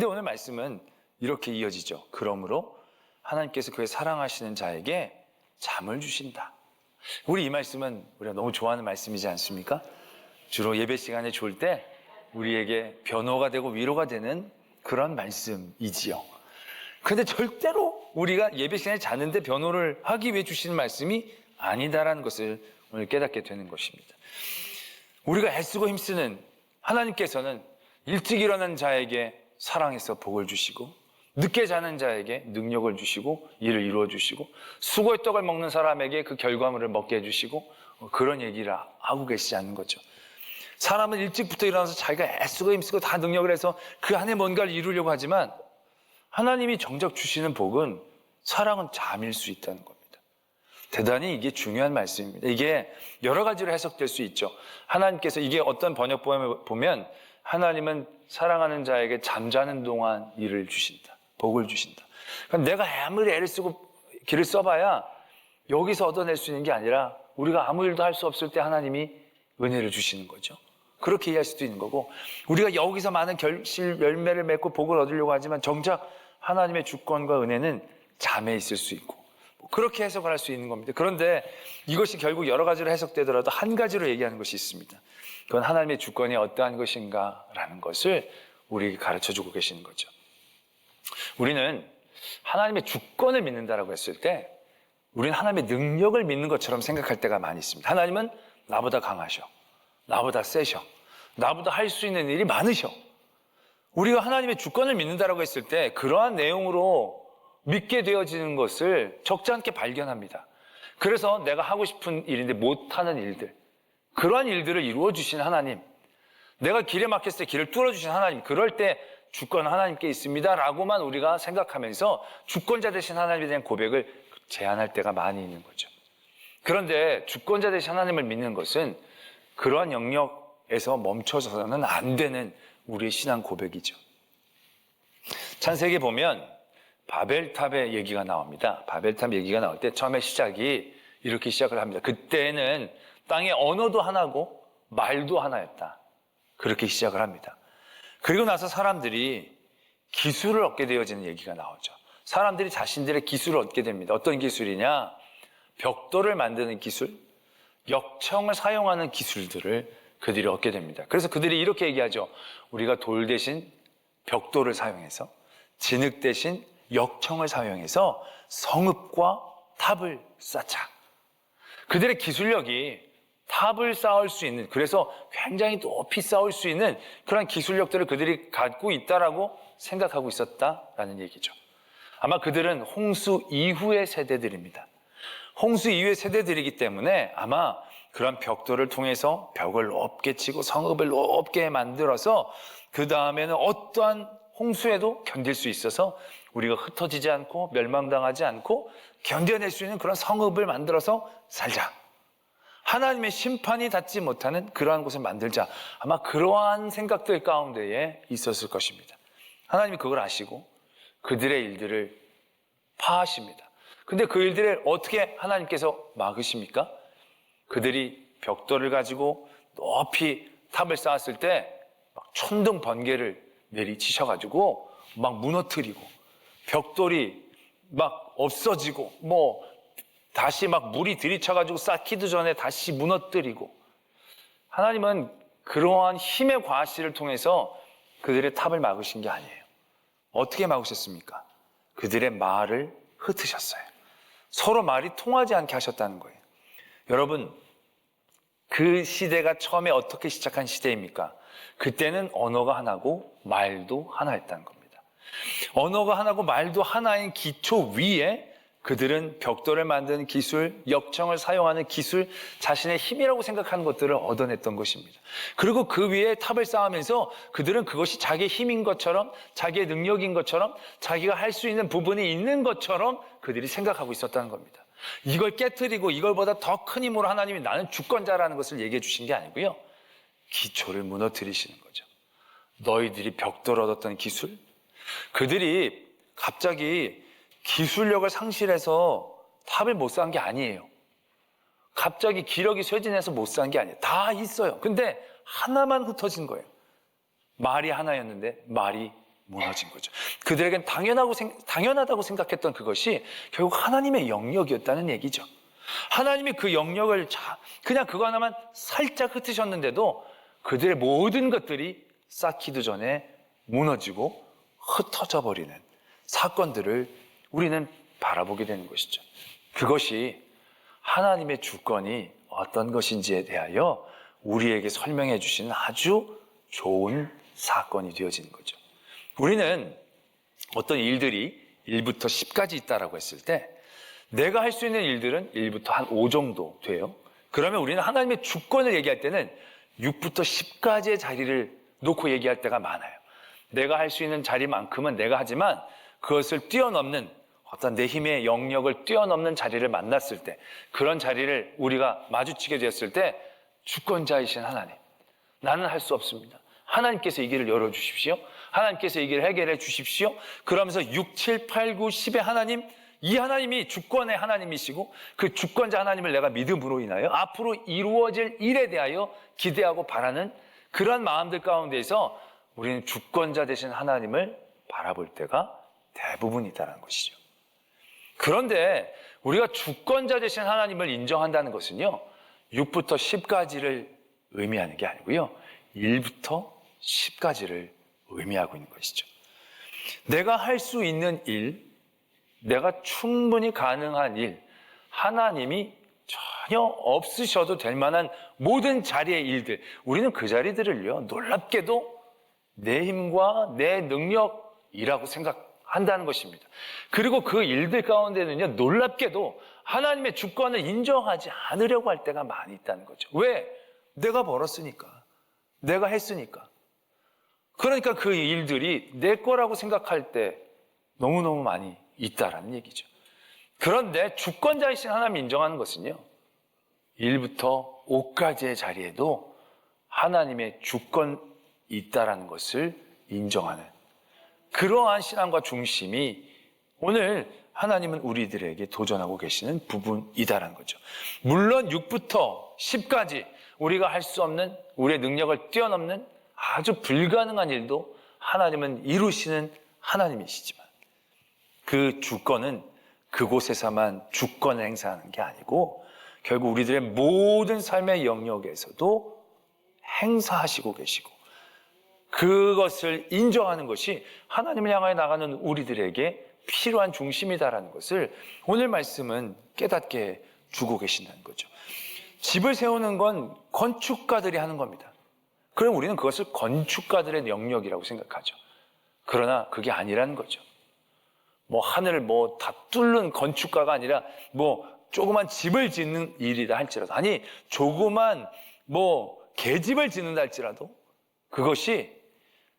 근데 오늘 말씀은 이렇게 이어지죠. 그러므로 하나님께서 그의 사랑하시는 자에게 잠을 주신다. 우리 이 말씀은 우리가 너무 좋아하는 말씀이지 않습니까? 주로 예배 시간에 좋을 때 우리에게 변호가 되고 위로가 되는 그런 말씀이지요. 근데 절대로 우리가 예배 시간에 자는데 변호를 하기 위해 주시는 말씀이 아니다라는 것을 오늘 깨닫게 되는 것입니다. 우리가 애쓰고 힘쓰는 하나님께서는 일찍 일어난 자에게 사랑해서 복을 주시고, 늦게 자는 자에게 능력을 주시고 일을 이루어 주시고, 수고의 떡을 먹는 사람에게 그 결과물을 먹게 해주시고, 그런 얘기를 하고 계시지 않는 거죠. 사람은 일찍부터 일어나서 자기가 애쓰고 힘쓰고 다 능력을 해서 그 안에 뭔가를 이루려고 하지만, 하나님이 정작 주시는 복은 사랑은 잠일 수 있다는 겁니다. 대단히 이게 중요한 말씀입니다. 이게 여러 가지로 해석될 수 있죠. 하나님께서, 이게 어떤 번역본에 보면 하나님은 사랑하는 자에게 잠자는 동안 일을 주신다, 복을 주신다. 그러니까 내가 아무리 애를 쓰고 길을 써봐야 여기서 얻어낼 수 있는 게 아니라 우리가 아무 일도 할 수 없을 때 하나님이 은혜를 주시는 거죠. 그렇게 이해할 수도 있는 거고, 우리가 여기서 많은 결실 열매를 맺고 복을 얻으려고 하지만 정작 하나님의 주권과 은혜는 잠에 있을 수 있고, 그렇게 해석을 할 수 있는 겁니다. 그런데 이것이 결국 여러 가지로 해석되더라도 한 가지로 얘기하는 것이 있습니다. 그건 하나님의 주권이 어떠한 것인가라는 것을 우리에게 가르쳐주고 계시는 거죠. 우리는 하나님의 주권을 믿는다라고 했을 때 우리는 하나님의 능력을 믿는 것처럼 생각할 때가 많이 있습니다. 하나님은 나보다 강하셔, 나보다 세셔, 나보다 할 수 있는 일이 많으셔. 우리가 하나님의 주권을 믿는다라고 했을 때 그러한 내용으로 믿게 되어지는 것을 적지 않게 발견합니다. 그래서 내가 하고 싶은 일인데 못하는 일들, 그러한 일들을 이루어 주신 하나님, 내가 길에 막혔을 때 길을 뚫어주신 하나님, 그럴 때 주권 하나님께 있습니다 라고만 우리가 생각하면서 주권자 되신 하나님에 대한 고백을 제한할 때가 많이 있는 거죠. 그런데 주권자 되신 하나님을 믿는 것은 그러한 영역에서 멈춰서는 안 되는 우리의 신앙 고백이죠. 창세기에 보면 바벨탑의 얘기가 나옵니다. 바벨탑 얘기가 나올 때 처음에 시작이 이렇게 시작을 합니다. 그때는 땅의 언어도 하나고 말도 하나였다. 그렇게 시작을 합니다. 그리고 나서 사람들이 기술을 얻게 되어지는 얘기가 나오죠. 사람들이 자신들의 기술을 얻게 됩니다. 어떤 기술이냐? 벽돌을 만드는 기술, 역청을 사용하는 기술들을 그들이 얻게 됩니다. 그래서 그들이 이렇게 얘기하죠. 우리가 돌 대신 벽돌을 사용해서, 진흙 대신 역청을 사용해서 성읍과 탑을 쌓자. 그들의 기술력이 탑을 쌓을 수 있는, 그래서 굉장히 높이 쌓을 수 있는 그런 기술력들을 그들이 갖고 있다라고 생각하고 있었다라는 얘기죠. 아마 그들은 홍수 이후의 세대들입니다. 홍수 이후의 세대들이기 때문에 아마 그런 벽돌을 통해서 벽을 높게 치고 성읍을 높게 만들어서 그 다음에는 어떠한 홍수에도 견딜 수 있어서 우리가 흩어지지 않고 멸망당하지 않고 견뎌낼 수 있는 그런 성읍을 만들어서 살자. 하나님의 심판이 닿지 못하는 그러한 곳을 만들자. 아마 그러한 생각들 가운데에 있었을 것입니다. 하나님이 그걸 아시고 그들의 일들을 파하십니다. 근데 그 일들을 어떻게 하나님께서 막으십니까? 그들이 벽돌을 가지고 높이 탑을 쌓았을 때 막 천둥 번개를 내리치셔가지고 막 무너뜨리고, 벽돌이 막 없어지고, 다시 막 물이 들이쳐가지고 쌓기도 전에 다시 무너뜨리고, 하나님은 그러한 힘의 과시를 통해서 그들의 탑을 막으신 게 아니에요. 어떻게 막으셨습니까? 그들의 말을 흩으셨어요. 서로 말이 통하지 않게 하셨다는 거예요. 여러분, 그 시대가 처음에 어떻게 시작한 시대입니까? 그때는 언어가 하나고 말도 하나였다는 겁니다. 언어가 하나고 말도 하나인 기초 위에 그들은 벽돌을 만드는 기술, 역청을 사용하는 기술, 자신의 힘이라고 생각하는 것들을 얻어냈던 것입니다. 그리고 그 위에 탑을 쌓으면서 그들은 그것이 자기의 힘인 것처럼, 자기의 능력인 것처럼, 자기가 할 수 있는 부분이 있는 것처럼 그들이 생각하고 있었다는 겁니다. 이걸 깨트리고 이걸보다 더 큰 힘으로 하나님이 나는 주권자라는 것을 얘기해 주신 게 아니고요, 기초를 무너뜨리시는 거죠. 너희들이 벽돌 얻었던 기술, 그들이 갑자기 기술력을 상실해서 탑을 못 쌓은 게 아니에요. 갑자기 기력이 쇠진해서 못 쌓은 게 아니에요. 다 있어요. 근데 하나만 흩어진 거예요. 말이 하나였는데 말이 무너진 거죠. 그들에겐 당연하다고 생각했던 그것이 결국 하나님의 영역이었다는 얘기죠. 하나님이 그 영역을 그냥 그거 하나만 살짝 흩으셨는데도 그들의 모든 것들이 쌓기도 전에 무너지고 흩어져 버리는 사건들을 우리는 바라보게 되는 것이죠. 그것이 하나님의 주권이 어떤 것인지에 대하여 우리에게 설명해 주시는 아주 좋은 사건이 되어지는 거죠. 우리는 어떤 일들이 1부터 10까지 있다라고 했을 때 내가 할 수 있는 일들은 1부터 한 5 정도 돼요. 그러면 우리는 하나님의 주권을 얘기할 때는 6부터 10까지의 자리를 놓고 얘기할 때가 많아요. 내가 할 수 있는 자리만큼은 내가 하지만 그것을 뛰어넘는 어떤 내 힘의 영역을 뛰어넘는 자리를 만났을 때, 그런 자리를 우리가 마주치게 되었을 때 주권자이신 하나님, 나는 할 수 없습니다. 하나님께서 이 길을 열어주십시오. 하나님께서 이 길을 해결해 주십시오. 그러면서 6, 7, 8, 9, 10의 하나님, 이 하나님이 주권의 하나님이시고 그 주권자 하나님을 내가 믿음으로 인하여 앞으로 이루어질 일에 대하여 기대하고 바라는 그런 마음들 가운데에서 우리는 주권자 되신 하나님을 바라볼 때가 대부분이다라는 것이죠. 그런데 우리가 주권자 되신 하나님을 인정한다는 것은요, 6부터 10까지를 의미하는 게 아니고요, 1부터 10까지를 의미하고 있는 것이죠. 내가 할 수 있는 일, 내가 충분히 가능한 일, 하나님이 전혀 없으셔도 될 만한 모든 자리의 일들, 우리는 그 자리들을요, 놀랍게도 내 힘과 내 능력이라고 생각한다는 것입니다. 그리고 그 일들 가운데는요, 놀랍게도 하나님의 주권을 인정하지 않으려고 할 때가 많이 있다는 거죠. 왜? 내가 벌었으니까, 내가 했으니까. 그러니까 그 일들이 내 거라고 생각할 때 너무너무 많이 있다라는 얘기죠. 그런데 주권자이신 하나님 인정하는 것은요, 1부터 5까지의 자리에도 하나님의 주권이 있다라는 것을 인정하는 그러한 신앙과 중심이 오늘 하나님은 우리들에게 도전하고 계시는 부분이다라는 거죠. 물론 6부터 10까지 우리가 할 수 없는, 우리의 능력을 뛰어넘는 아주 불가능한 일도 하나님은 이루시는 하나님이시지만 그 주권은 그곳에서만 주권을 행사하는 게 아니고 결국 우리들의 모든 삶의 영역에서도 행사하시고 계시고 그것을 인정하는 것이 하나님을 향하여 나가는 우리들에게 필요한 중심이다라는 것을 오늘 말씀은 깨닫게 주고 계신다는 거죠. 집을 세우는 건 건축가들이 하는 겁니다. 그럼 우리는 그것을 건축가들의 영역이라고 생각하죠. 그러나 그게 아니라는 거죠. 하늘을 다 뚫는 건축가가 아니라 조그만 집을 짓는 일이라 할지라도, 아니 조그만 계집을 짓는다 할지라도 그것이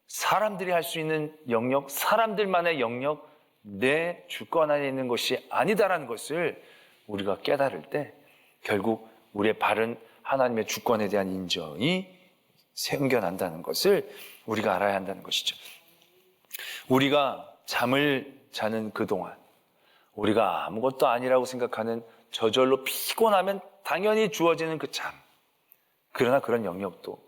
사람들이 할 수 있는 영역, 사람들만의 영역, 내 주권 안에 있는 것이 아니다라는 것을 우리가 깨달을 때 결국 우리의 바른 하나님의 주권에 대한 인정이 생겨난다는 것을 우리가 알아야 한다는 것이죠. 우리가 잠을 자는 그동안 우리가 아무것도 아니라고 생각하는 저절로 피곤하면 당연히 주어지는 그 잠, 그러나 그런 영역도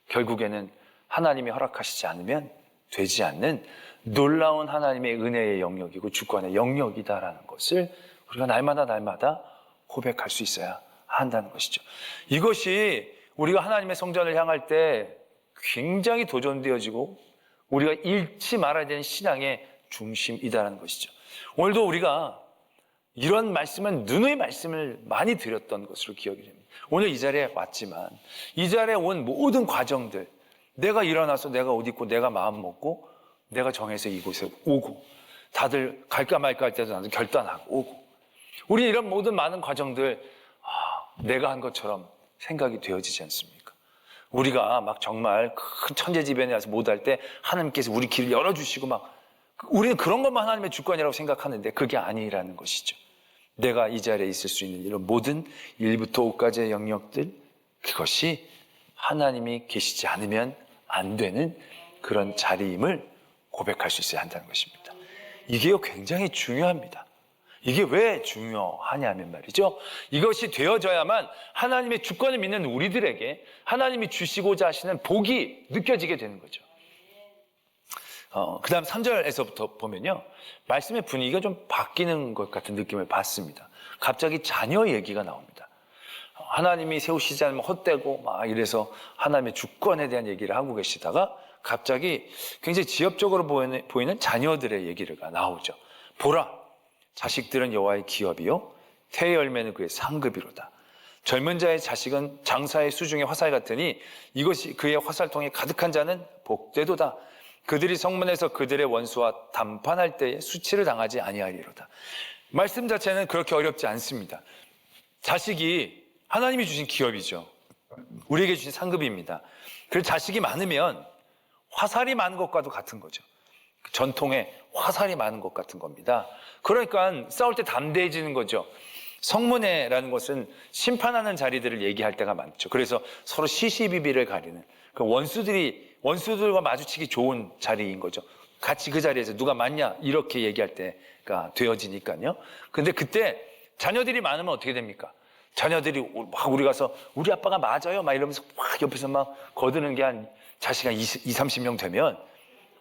결국에는 하나님이 허락하시지 않으면 되지 않는 놀라운 하나님의 은혜의 영역이고 주권의 영역이다라는 것을 우리가 날마다 고백할 수 있어야 한다는 것이죠. 이것이 우리가 하나님의 성전을 향할 때 굉장히 도전되어지고 우리가 잃지 말아야 되는 신앙의 중심이다라는 것이죠. 오늘도 우리가 이런 말씀은 누누이 말씀을 많이 드렸던 것으로 기억이 됩니다. 오늘 이 자리에 왔지만 이 자리에 온 모든 과정들, 내가 일어나서 내가 옷 입고 내가 마음 먹고 내가 정해서 이곳에 오고 다들 갈까 말까 할 때도 나도 결단하고 오고 우리 이런 모든 많은 과정들 내가 한 것처럼 생각이 되어지지 않습니까? 우리가 막 정말 큰 천재지변에 와서 못할 때 하나님께서 우리 길을 열어주시고 우리는 그런 것만 하나님의 주권이라고 생각하는데 그게 아니라는 것이죠. 내가 이 자리에 있을 수 있는 이런 모든 1부터 5까지의 영역들, 그것이 하나님이 계시지 않으면 안 되는 그런 자리임을 고백할 수 있어야 한다는 것입니다. 이게 굉장히 중요합니다. 이게 왜 중요하냐면 말이죠, 이것이 되어져야만 하나님의 주권을 믿는 우리들에게 하나님이 주시고자 하시는 복이 느껴지게 되는 거죠. 그 다음 3절에서부터 보면요, 말씀의 분위기가 좀 바뀌는 것 같은 느낌을 받습니다. 갑자기 자녀 얘기가 나옵니다. 하나님이 세우시지 않으면 헛되고 막 이래서 하나님의 주권에 대한 얘기를 하고 계시다가 갑자기 굉장히 지엽적으로 보이는 자녀들의 얘기가 나오죠. 보라, 자식들은 여호와의 기업이요 태의 열매는 그의 상급이로다. 젊은 자의 자식은 장사의 수중의 화살 같으니 이것이 그의 화살통에 가득한 자는 복되도다. 그들이 성문에서 그들의 원수와 담판할 때에 수치를 당하지 아니하리로다. 말씀 자체는 그렇게 어렵지 않습니다. 자식이 하나님이 주신 기업이죠. 우리에게 주신 상급입니다. 그래서 자식이 많으면 화살이 많은 것과도 같은 거죠. 전통에 화살이 많은 것 같은 겁니다. 그러니까 싸울 때 담대해지는 거죠. 성문회라는 것은 심판하는 자리들을 얘기할 때가 많죠. 그래서 서로 시시비비를 가리는, 그 원수들과 마주치기 좋은 자리인 거죠. 같이 그 자리에서 누가 맞냐 이렇게 얘기할 때가 되어지니까요. 근데 그때 자녀들이 많으면 어떻게 됩니까? 자녀들이 막 우리 가서 우리 아빠가 맞아요 막 이러면서 막 옆에서 막 거드는 게 한 자식 한 20-30명 되면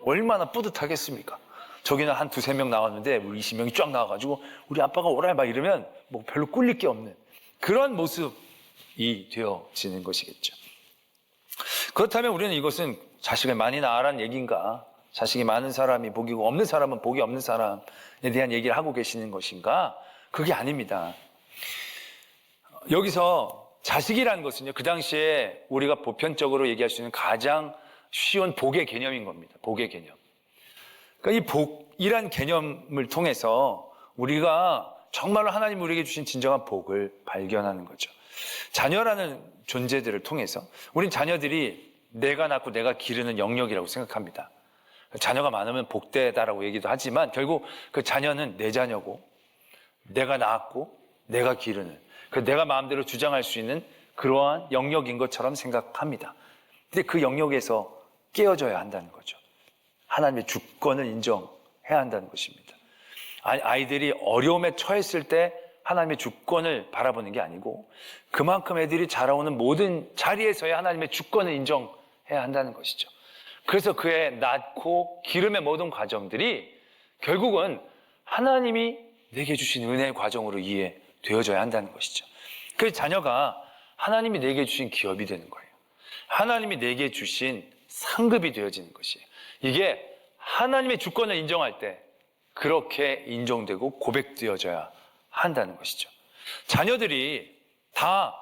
얼마나 뿌듯하겠습니까? 저기는 한 2-3명 나왔는데 우리 20명이 쫙 나와가지고 우리 아빠가 오라 막 이러면 뭐 별로 꿀릴 게 없는 그런 모습이 되어지는 것이겠죠. 그렇다면 우리는 이것은 자식을 많이 낳으라는 얘기인가, 자식이 많은 사람이 복이고 없는 사람은 복이 없는 사람에 대한 얘기를 하고 계시는 것인가? 그게 아닙니다. 여기서 자식이라는 것은요, 그 당시에 우리가 보편적으로 얘기할 수 있는 가장 쉬운 복의 개념인 겁니다. 복의 개념. 그러니까 이 복이란 개념을 통해서 우리가 정말로 하나님 우리에게 주신 진정한 복을 발견하는 거죠. 자녀라는 존재들을 통해서 우린 자녀들이 내가 낳고 내가 기르는 영역이라고 생각합니다. 자녀가 많으면 복되다라고 얘기도 하지만 결국 그 자녀는 내 자녀고 내가 낳았고 내가 기르는, 그 내가 마음대로 주장할 수 있는 그러한 영역인 것처럼 생각합니다. 근데 그 영역에서 깨어져야 한다는 거죠. 하나님의 주권을 인정해야 한다는 것입니다. 아이들이 어려움에 처했을 때 하나님의 주권을 바라보는 게 아니고 그만큼 애들이 자라오는 모든 자리에서야 하나님의 주권을 인정해야 한다는 것이죠. 그래서 그의 낳고 기름의 모든 과정들이 결국은 하나님이 내게 주신 은혜의 과정으로 이해되어져야 한다는 것이죠. 그 자녀가 하나님이 내게 주신 기업이 되는 거예요. 하나님이 내게 주신 상급이 되어지는 것이에요. 이게 하나님의 주권을 인정할 때 그렇게 인정되고 고백되어져야 한다는 것이죠. 자녀들이 다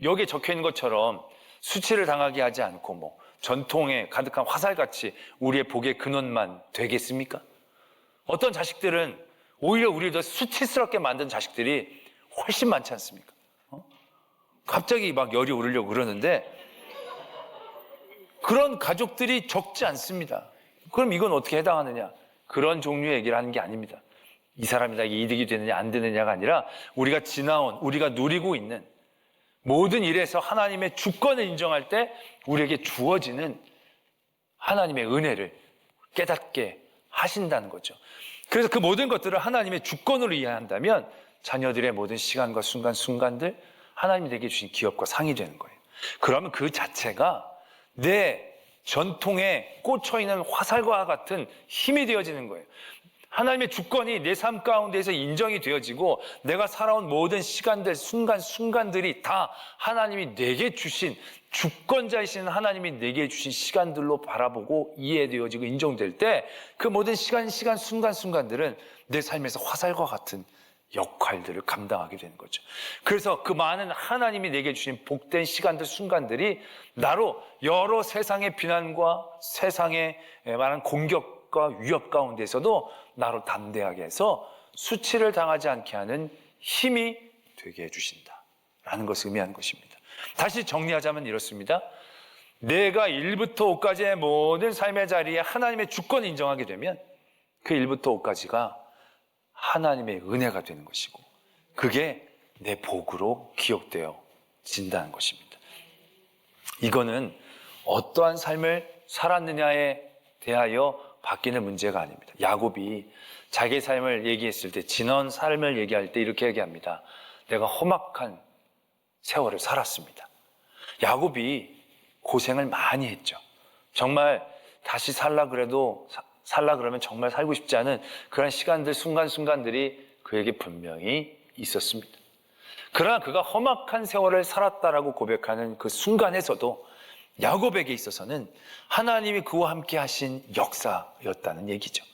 여기에 적혀 있는 것처럼 수치를 당하게 하지 않고 뭐 전통에 가득한 화살같이 우리의 복의 근원만 되겠습니까? 어떤 자식들은 오히려 우리를 더 수치스럽게 만든 자식들이 훨씬 많지 않습니까? 갑자기 막 열이 오르려고 그러는데 그런 가족들이 적지 않습니다. 그럼 이건 어떻게 해당하느냐? 그런 종류의 얘기를 하는 게 아닙니다. 이 사람이 나에게 이득이 되느냐 안 되느냐가 아니라 우리가 지나온, 우리가 누리고 있는 모든 일에서 하나님의 주권을 인정할 때 우리에게 주어지는 하나님의 은혜를 깨닫게 하신다는 거죠. 그래서 그 모든 것들을 하나님의 주권으로 이해한다면 자녀들의 모든 시간과 순간들 하나님이 내게 주신 기업과 상이 되는 거예요. 그러면 그 자체가 내 전통에 꽂혀있는 화살과 같은 힘이 되어지는 거예요. 하나님의 주권이 내 삶 가운데에서 인정이 되어지고 내가 살아온 모든 시간들, 순간들이 다 하나님이 내게 주신 주권자이신 하나님이 내게 주신 시간들로 바라보고 이해되어지고 인정될 때 그 모든 순간들은 내 삶에서 화살과 같은 역할들을 감당하게 되는 거죠. 그래서 그 많은 하나님이 내게 주신 복된 시간들, 순간들이 나로 여러 세상의 비난과 세상의 많은 공격과 위협 가운데서도 나로 담대하게 해서 수치를 당하지 않게 하는 힘이 되게 해주신다라는 것을 의미하는 것입니다. 다시 정리하자면 이렇습니다. 내가 1부터 5까지의 모든 삶의 자리에 하나님의 주권을 인정하게 되면 그 1부터 5까지가 하나님의 은혜가 되는 것이고 그게 내 복으로 기억되어진다는 것입니다. 이거는 어떠한 삶을 살았느냐에 대하여 바뀌는 문제가 아닙니다. 야곱이 자기의 삶을 얘기했을 때 지난 삶을 얘기할 때 이렇게 얘기합니다. 내가 험악한 세월을 살았습니다. 야곱이 고생을 많이 했죠. 정말 다시 살라 그래도 살라 그러면 정말 살고 싶지 않은 그런 시간들, 순간순간들이 그에게 분명히 있었습니다. 그러나 그가 험악한 세월을 살았다라고 고백하는 그 순간에서도 야곱에게 있어서는 하나님이 그와 함께 하신 역사였다는 얘기죠.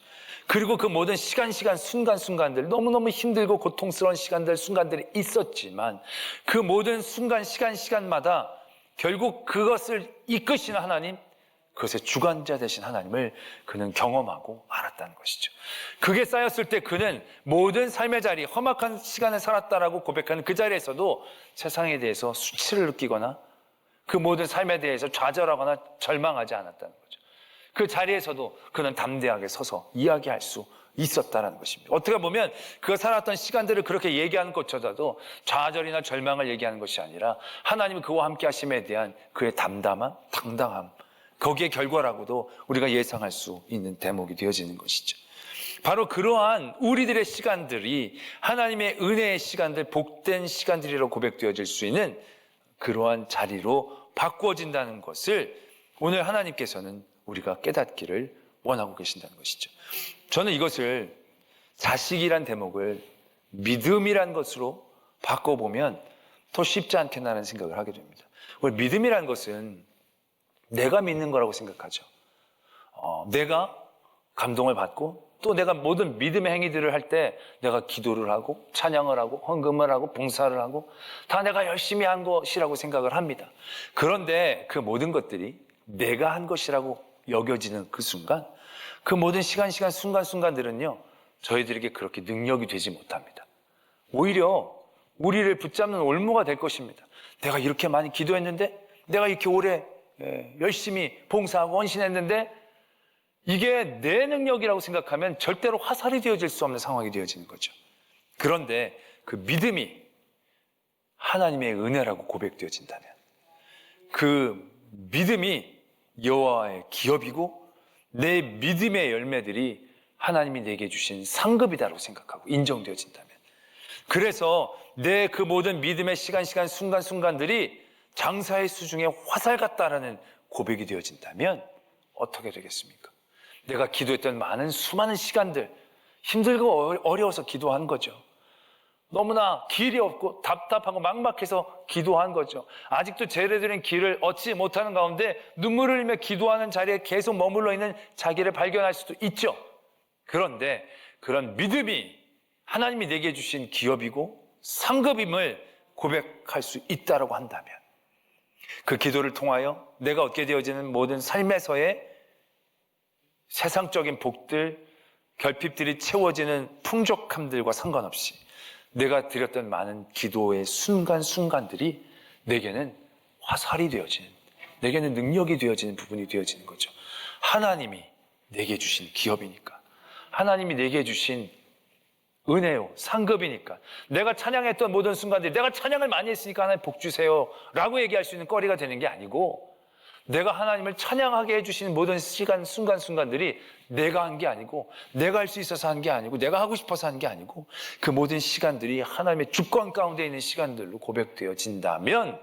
그리고 그 모든 순간순간들, 너무너무 힘들고 고통스러운 순간들이 있었지만 그 모든 시간마다 결국 그것을 이끄시는 하나님, 그것의 주관자 되신 하나님을 그는 경험하고 알았다는 것이죠. 그게 쌓였을 때 그는 모든 삶의 자리, 험악한 시간을 살았다라고 고백하는 그 자리에서도 세상에 대해서 수치를 느끼거나 그 모든 삶에 대해서 좌절하거나 절망하지 않았다는 거죠. 그 자리에서도 그는 담대하게 서서 이야기할 수 있었다는 것입니다. 어떻게 보면 그가 살았던 시간들을 그렇게 얘기하는 것조차도 좌절이나 절망을 얘기하는 것이 아니라 하나님이 그와 함께 하심에 대한 그의 담담함, 당당함, 거기에 결과라고도 우리가 예상할 수 있는 대목이 되어지는 것이죠. 바로 그러한 우리들의 시간들이 하나님의 은혜의 시간들, 복된 시간들이라고 고백되어질 수 있는 그러한 자리로 바꾸어진다는 것을 오늘 하나님께서는 우리가 깨닫기를 원하고 계신다는 것이죠. 저는 이것을 자식이란 대목을 믿음이란 것으로 바꿔보면 더 쉽지 않겠나라는 생각을 하게 됩니다. 우리 믿음이란 것은 내가 믿는 거라고 생각하죠. 내가 감동을 받고 또 내가 모든 믿음의 행위들을 할 때 내가 기도를 하고 찬양을 하고 헌금을 하고 봉사를 하고 다 내가 열심히 한 것이라고 생각을 합니다. 그런데 그 모든 것들이 내가 한 것이라고 여겨지는 그 순간, 그 모든 순간순간들은요 저희들에게 그렇게 능력이 되지 못합니다. 오히려 우리를 붙잡는 올무가 될 것입니다. 내가 이렇게 많이 기도했는데, 내가 이렇게 오래 열심히 봉사하고 헌신했는데 이게 내 능력이라고 생각하면 절대로 화살이 되어질 수 없는 상황이 되어지는 거죠. 그런데 그 믿음이 하나님의 은혜라고 고백되어진다면, 그 믿음이 여호와의 기업이고 내 믿음의 열매들이 하나님이 내게 주신 상급이다라고 생각하고 인정되어진다면, 그래서 내 그 모든 믿음의 순간순간들이 장사의 수중에 화살 같다라는 고백이 되어진다면 어떻게 되겠습니까? 내가 기도했던 수많은 시간들, 힘들고 어려워서 기도한 거죠. 너무나 길이 없고 답답하고 막막해서 기도한 거죠. 아직도 제대로 길을 얻지 못하는 가운데 눈물을 흘리며 기도하는 자리에 계속 머물러 있는 자기를 발견할 수도 있죠. 그런데 그런 믿음이 하나님이 내게 주신 기업이고 상급임을 고백할 수 있다고 한다면, 그 기도를 통하여 내가 얻게 되어지는 모든 삶에서의 세상적인 복들, 결핍들이 채워지는 풍족함들과 상관없이 내가 드렸던 많은 기도의 순간들이 내게는 화살이 되어지는, 내게는 능력이 되어지는 부분이 되어지는 거죠. 하나님이 내게 주신 기업이니까, 하나님이 내게 주신 은혜요, 상급이니까, 내가 찬양했던 모든 순간들이 내가 찬양을 많이 했으니까 하나님 복 주세요 라고 얘기할 수 있는 거리가 되는 게 아니고, 내가 하나님을 찬양하게 해주시는 모든 순간들이 내가 한 게 아니고, 내가 할 수 있어서 한 게 아니고, 내가 하고 싶어서 한 게 아니고, 그 모든 시간들이 하나님의 주권 가운데 있는 시간들로 고백되어진다면,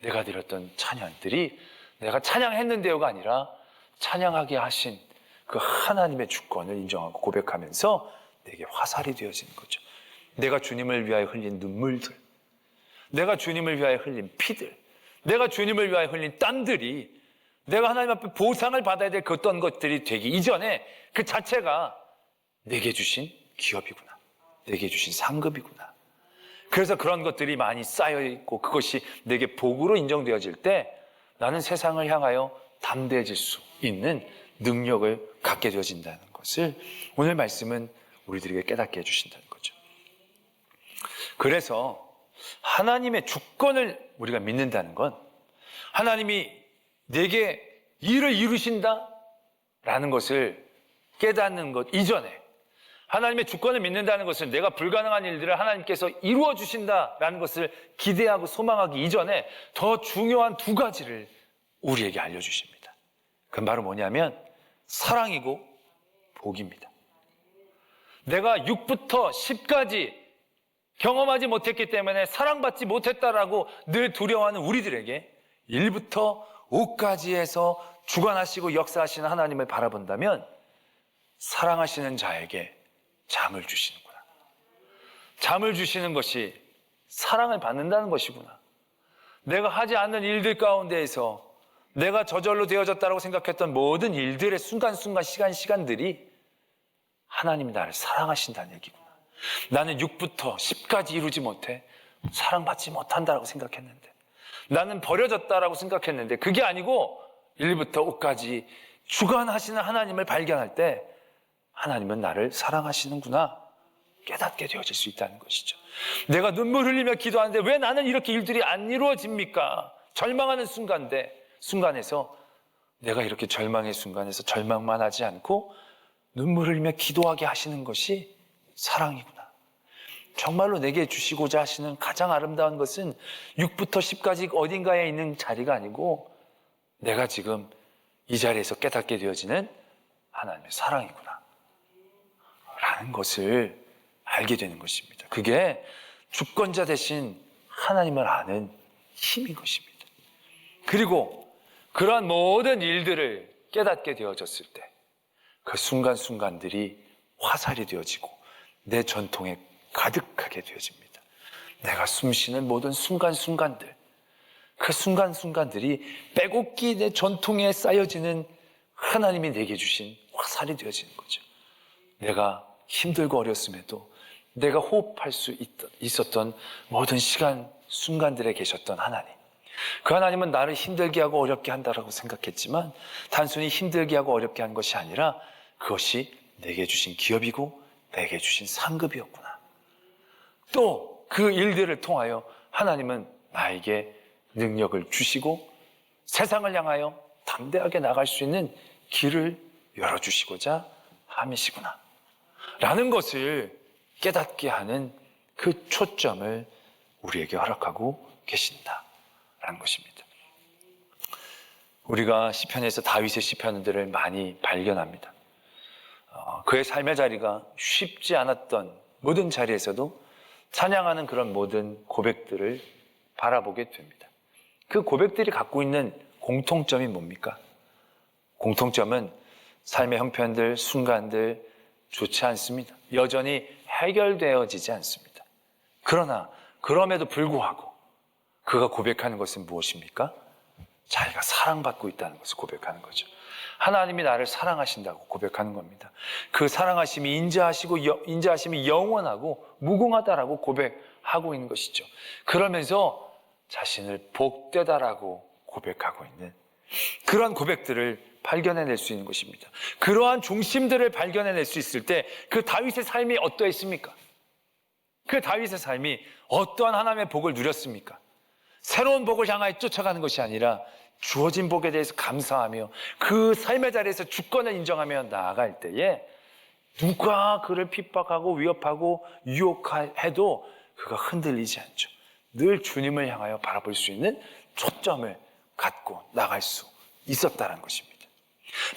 내가 드렸던 찬양들이 내가 찬양했는데요가 아니라 찬양하게 하신 그 하나님의 주권을 인정하고 고백하면서 내게 화살이 되어지는 거죠. 내가 주님을 위하여 흘린 눈물들, 내가 주님을 위하여 흘린 피들, 내가 주님을 위하여 흘린 땀들이 내가 하나님 앞에 보상을 받아야 될 어떤 것들이 되기 이전에 그 자체가 내게 주신 기업이구나, 내게 주신 상급이구나. 그래서 그런 것들이 많이 쌓여있고 그것이 내게 복으로 인정되어질 때 나는 세상을 향하여 담대해질 수 있는 능력을 갖게 되어진다는 것을 오늘 말씀은 우리들에게 깨닫게 해주신다는 거죠. 그래서 하나님의 주권을 우리가 믿는다는 건, 하나님이 내게 일을 이루신다라는 것을 깨닫는 것 이전에, 하나님의 주권을 믿는다는 것은 내가 불가능한 일들을 하나님께서 이루어 주신다라는 것을 기대하고 소망하기 이전에 더 중요한 두 가지를 우리에게 알려주십니다. 그건 바로 뭐냐면 사랑이고 복입니다. 내가 6부터 10까지 경험하지 못했기 때문에 사랑받지 못했다라고 늘 두려워하는 우리들에게 1부터 5까지에서 주관하시고 역사하시는 하나님을 바라본다면 사랑하시는 자에게 잠을 주시는구나. 잠을 주시는 것이 사랑을 받는다는 것이구나. 내가 하지 않는 일들 가운데에서 내가 저절로 되어졌다고 생각했던 모든 일들의 순간순간 시간들이 하나님이 나를 사랑하신다는 얘기구나. 나는 6부터 10까지 이루지 못해 사랑받지 못한다고 생각했는데, 나는 버려졌다라고 생각했는데, 그게 아니고 1부터 5까지 주관하시는 하나님을 발견할 때 하나님은 나를 사랑하시는구나 깨닫게 되어질 수 있다는 것이죠. 내가 눈물 흘리며 기도하는데 왜 나는 이렇게 일들이 안 이루어집니까? 절망하는 순간에서 내가 이렇게 절망의 순간에서 절망만 하지 않고 눈물 흘리며 기도하게 하시는 것이 사랑이구나. 정말로 내게 주시고자 하시는 가장 아름다운 것은 6부터 10까지 어딘가에 있는 자리가 아니고 내가 지금 이 자리에서 깨닫게 되어지는 하나님의 사랑이구나 라는 것을 알게 되는 것입니다. 그게 주권자 되신 하나님을 아는 힘인 것입니다. 그리고 그러한 모든 일들을 깨닫게 되어졌을 때 그 순간순간들이 화살이 되어지고 내 전통에 가득하게 되어집니다. 내가 숨쉬는 모든 순간순간들, 그 순간순간들이 빼곡히 내 전통에 쌓여지는 하나님이 내게 주신 화살이 되어지는 거죠. 내가 힘들고 어렸음에도 내가 호흡할 수 있었던 모든 순간들에 계셨던 하나님, 그 하나님은 나를 힘들게 하고 어렵게 한다라고 생각했지만 단순히 힘들게 하고 어렵게 한 것이 아니라 그것이 내게 주신 기업이고 내게 주신 상급이었구나. 또 그 일들을 통하여 하나님은 나에게 능력을 주시고 세상을 향하여 담대하게 나갈 수 있는 길을 열어주시고자 함이시구나 라는 것을 깨닫게 하는 그 초점을 우리에게 허락하고 계신다라는 것입니다. 우리가 시편에서 다윗의 시편들을 많이 발견합니다. 그의 삶의 자리가 쉽지 않았던 모든 자리에서도 찬양하는 그런 모든 고백들을 바라보게 됩니다. 그 고백들이 갖고 있는 공통점이 뭡니까? 공통점은 삶의 형편들, 순간들 좋지 않습니다. 여전히 해결되어지지 않습니다. 그러나 그럼에도 불구하고 그가 고백하는 것은 무엇입니까? 자기가 사랑받고 있다는 것을 고백하는 거죠. 하나님이 나를 사랑하신다고 고백하는 겁니다. 그 사랑하심이 인자하심이 영원하고 무궁하다라고 고백하고 있는 것이죠. 그러면서 자신을 복되다라고 고백하고 있는 그런 고백들을 발견해낼 수 있는 것입니다. 그러한 중심들을 발견해낼 수 있을 때 그 다윗의 삶이 어떠했습니까? 그 다윗의 삶이 어떠한 하나님의 복을 누렸습니까? 새로운 복을 향하여 쫓아가는 것이 아니라 주어진 복에 대해서 감사하며 그 삶의 자리에서 주권을 인정하며 나아갈 때에 누가 그를 핍박하고 위협하고 유혹해도 그가 흔들리지 않죠. 늘 주님을 향하여 바라볼 수 있는 초점을 갖고 나갈 수 있었다는 것입니다.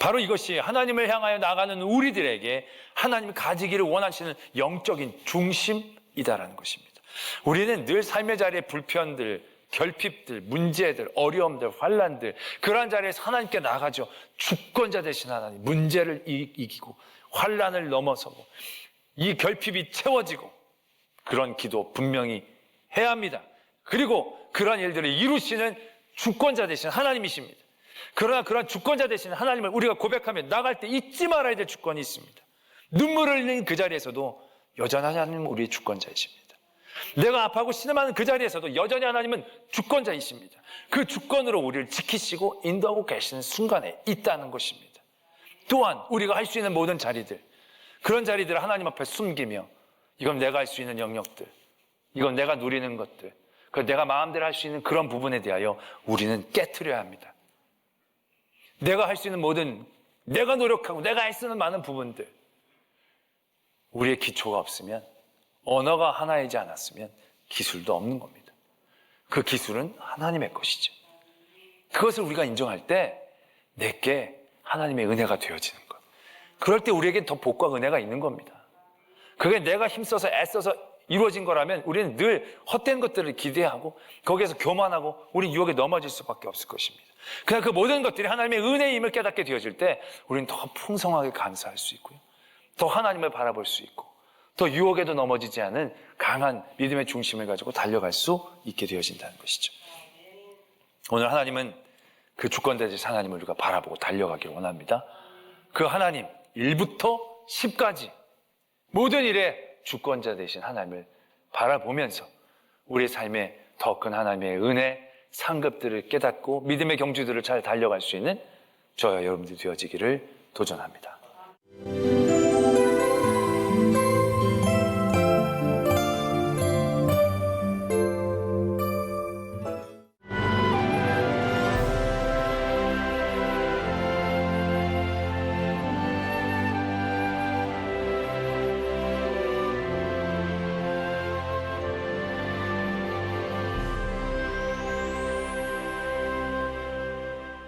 바로 이것이 하나님을 향하여 나가는 우리들에게 하나님이 가지기를 원하시는 영적인 중심이다라는 것입니다. 우리는 늘 삶의 자리에 불편들, 결핍들, 문제들, 어려움들, 환난들 그러한 자리에서 하나님께 나가죠. 주권자 되신 하나님, 문제를 이기고 환난을 넘어서고 이 결핍이 채워지고 그런 기도 분명히 해야 합니다. 그리고 그러한 일들을 이루시는 주권자 되신 하나님이십니다. 그러나 그런 주권자 되신 하나님을 우리가 고백하며 나갈 때 잊지 말아야 될 주권이 있습니다. 눈물을 흘리는 그 자리에서도 여전히 하나님은 우리의 주권자이십니다. 내가 아파하고 신음하는 그 자리에서도 여전히 하나님은 주권자이십니다. 그 주권으로 우리를 지키시고 인도하고 계시는 순간에 있다는 것입니다. 또한 우리가 할 수 있는 모든 자리들, 그런 자리들을 하나님 앞에 숨기며 이건 내가 할 수 있는 영역들, 이건 내가 누리는 것들, 내가 마음대로 할 수 있는 그런 부분에 대하여 우리는 깨트려야 합니다. 내가 할 수 있는 모든, 내가 노력하고 내가 애쓰는 많은 부분들, 우리의 기초가 없으면, 언어가 하나이지 않았으면 기술도 없는 겁니다. 그 기술은 하나님의 것이죠. 그것을 우리가 인정할 때 내게 하나님의 은혜가 되어지는 것. 그럴 때 우리에겐 더 복과 은혜가 있는 겁니다. 그게 내가 힘써서 애써서 이루어진 거라면 우리는 늘 헛된 것들을 기대하고 거기에서 교만하고 우리 유혹에 넘어질 수밖에 없을 것입니다. 그냥 그 모든 것들이 하나님의 은혜임을 깨닫게 되어질 때 우리는 더 풍성하게 감사할 수 있고요. 더 하나님을 바라볼 수 있고 더 유혹에도 넘어지지 않은 강한 믿음의 중심을 가지고 달려갈 수 있게 되어진다는 것이죠. 오늘 하나님은 그 주권자 되신 하나님을 우리가 바라보고 달려가길 원합니다. 그 하나님 1부터 10까지 모든 일에 주권자 되신 하나님을 바라보면서 우리의 삶에 더 큰 하나님의 은혜, 상급들을 깨닫고 믿음의 경주들을 잘 달려갈 수 있는 저와 여러분들이 되어지기를 도전합니다.